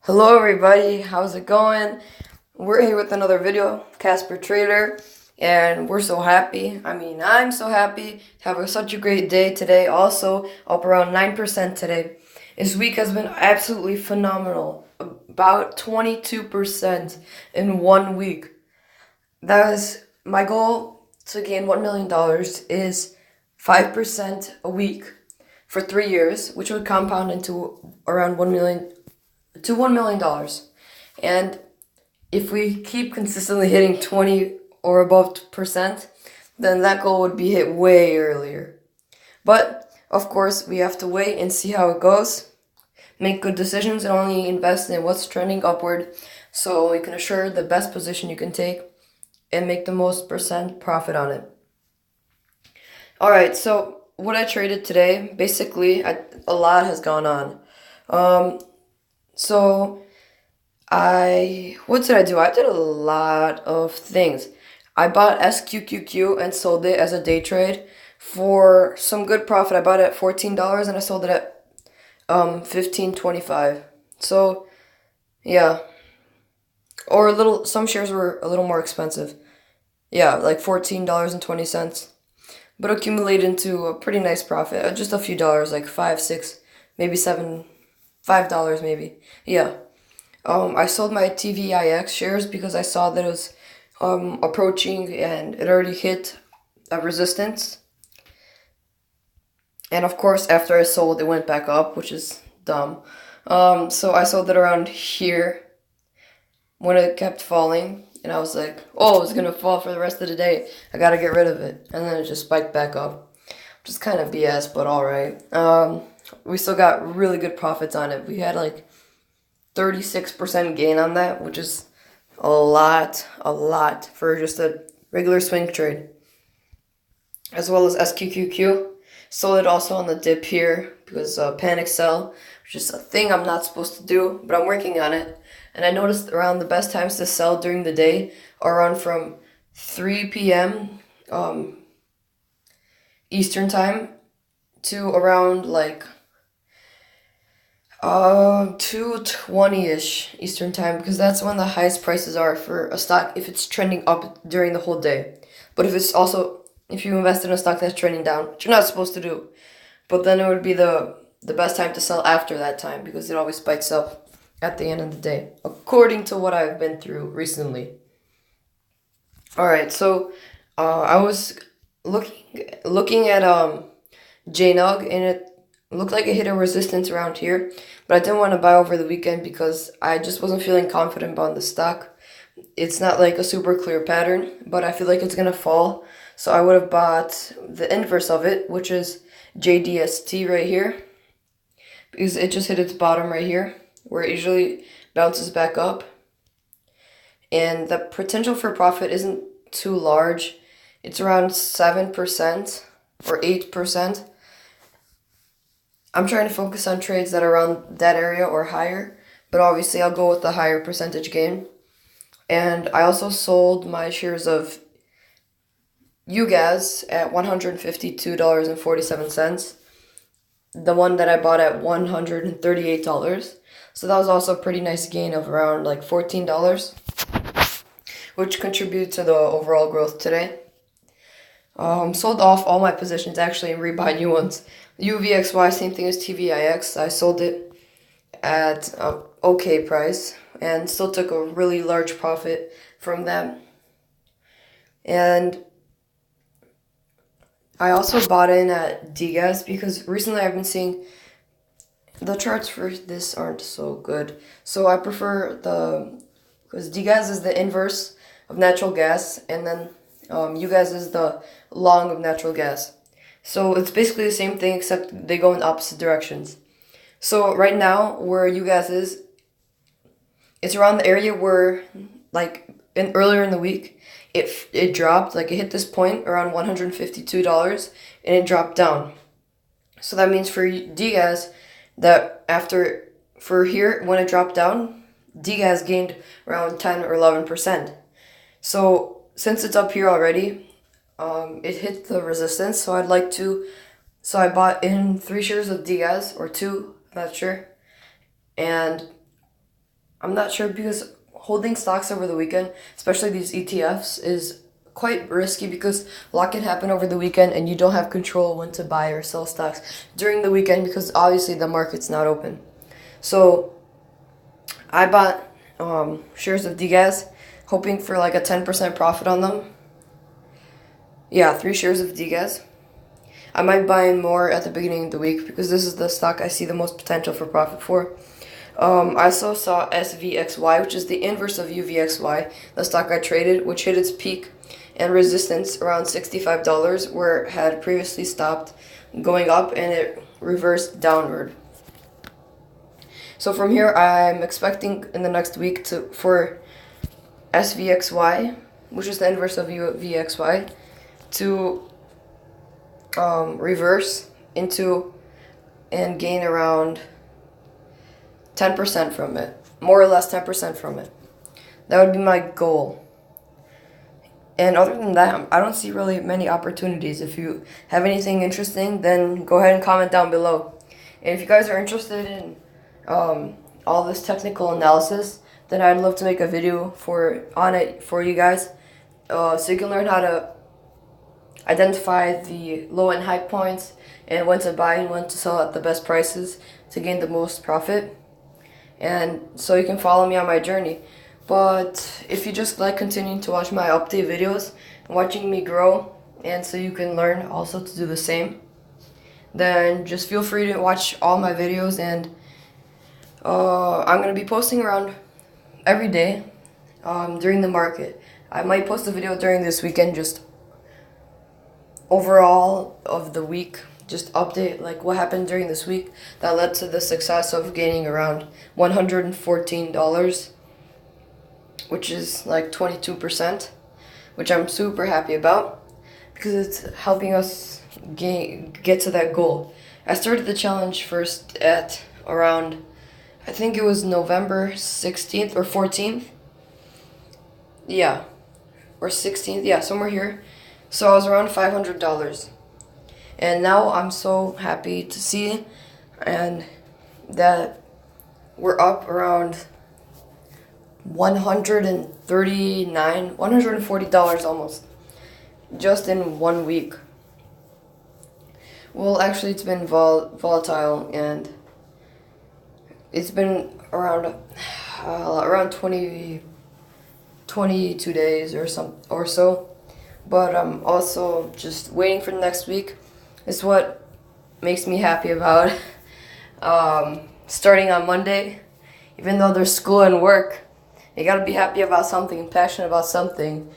Hello everybody, how's it going? We're here with another video, Casper Trader, and we're so happy. I'm so happy to have such a great day today. Also, up around 9% today. This week has been absolutely phenomenal. About 22% in 1 week. That is my goal to gain $1 million is 5% a week for 3 years, which would compound into around $1 million. And if we keep consistently hitting 20 or above percent, then that goal would be hit way earlier. But of course, we have to wait and see how it goes. Make good decisions and only invest in what's trending upward so you can assure the best position you can take and make the most percent profit on it. Alright, so what I traded today, basically, a lot has gone on. What did I do? I did a lot of things. I bought SQQQ and sold it as a day trade for some good profit. I bought it at $14 and I sold it at $15.25. So yeah, or some shares were a little more expensive. Yeah, like $14.20, but accumulated into a pretty nice profit. Just a few dollars, like 5, 6, maybe 7, $5 maybe. Yeah. I sold my TVIX shares because I saw that it was approaching and it already hit a resistance. And of course, after I sold, it went back up, which is dumb. So I sold it around here when it kept falling. And I was like, oh, it's going to fall for the rest of the day. I got to get rid of it. And then it just spiked back up. Just kind of BS, but alright. We still got really good profits on it. We had like 36% gain on that, which is a lot for just a regular swing trade. As well as SQQQ. Sold it also on the dip here because panic sell, which is a thing I'm not supposed to do, but I'm working on it. And I noticed around the best times to sell during the day are around from 3 p.m. Eastern time to around like 2:20ish Eastern time, because that's when the highest prices are for a stock if it's trending up during the whole day. But if you invest in a stock that's trending down, which you're not supposed to do, but then it would be the best time to sell after that time because it always spikes up at the end of the day, according to what I've been through recently. Alright, so I was looking at JNUG, and it looked like it hit a resistance around here, but I didn't want to buy over the weekend because I just wasn't feeling confident about the stock. It's not like a super clear pattern, but I feel like it's going to fall. So I would have bought the inverse of it, which is JDST right here, because it just hit its bottom right here, where it usually bounces back up. And the potential for profit isn't too large. It's around 7% or 8%. I'm trying to focus on trades that are around that area or higher, but obviously I'll go with the higher percentage gain. And I also sold my shares of UGAS at $152.47. The one that I bought at $138. So that was also a pretty nice gain of around like $14, which contributed to the overall growth today. Sold off all my positions actually and rebought new ones. UVXY, same thing as TVIX. I sold it at an okay price and still took a really large profit from them. And I also bought in at DGAS because recently I've been seeing the charts for this aren't so good. So I prefer because DGAS is the inverse of natural gas, and then UGAS is the long of natural gas. So it's basically the same thing except they go in opposite directions. So right now where UGAS is, it's around the area where like earlier in the week it dropped, like it hit this point around $152 and it dropped down. So that means for DGAS that for here when it dropped down, DGAS gained around 10 or 11%. So since it's up here already, it hit the resistance, so I bought in 3 shares of DGAS, or 2, I'm not sure, and I'm not sure because holding stocks over the weekend, especially these ETFs, is quite risky because a lot can happen over the weekend and you don't have control when to buy or sell stocks during the weekend because obviously the market's not open. So I bought shares of DGAS hoping for like a 10% profit on them. Yeah, 3 shares of DGAS. I might buy in more at the beginning of the week because this is the stock I see the most potential for profit for. I also saw SVXY, which is the inverse of UVXY, the stock I traded, which hit its peak and resistance around $65, where it had previously stopped going up and it reversed downward. So from here, I'm expecting in the next week for SVXY, which is the inverse of UVXY, to reverse into and gain around 10% from it, more or less 10% from it. That would be my goal. And other than that, I don't see really many opportunities. If you have anything interesting, then go ahead and comment down below. And if you guys are interested in all this technical analysis, then I'd love to make a video on it for you guys, so you can learn how to identify the low and high points and when to buy and when to sell at the best prices to gain the most profit. And so you can follow me on my journey. But if you just like continuing to watch my update videos and watching me grow, and so you can learn also to do the same, then just feel free to watch all my videos. And I'm going to be posting around every day during the market. I might post a video during this weekend, just overall of the week, just update like what happened during this week that led to the success of gaining around $114, which is like 22%, which I'm super happy about because it's helping us get to that goal. I started the challenge first at around, I think it was November 16th or 14th. Yeah, or 16th, yeah, somewhere here. So I was around $500. And now I'm so happy to see and that we're up around $140 almost, just in 1 week. Well, actually, it's been volatile, and it's been around 22 days or so. But I'm also just waiting for the next week. It's what makes me happy about starting on Monday. Even though there's school and work, you gotta be happy about something and passionate about something.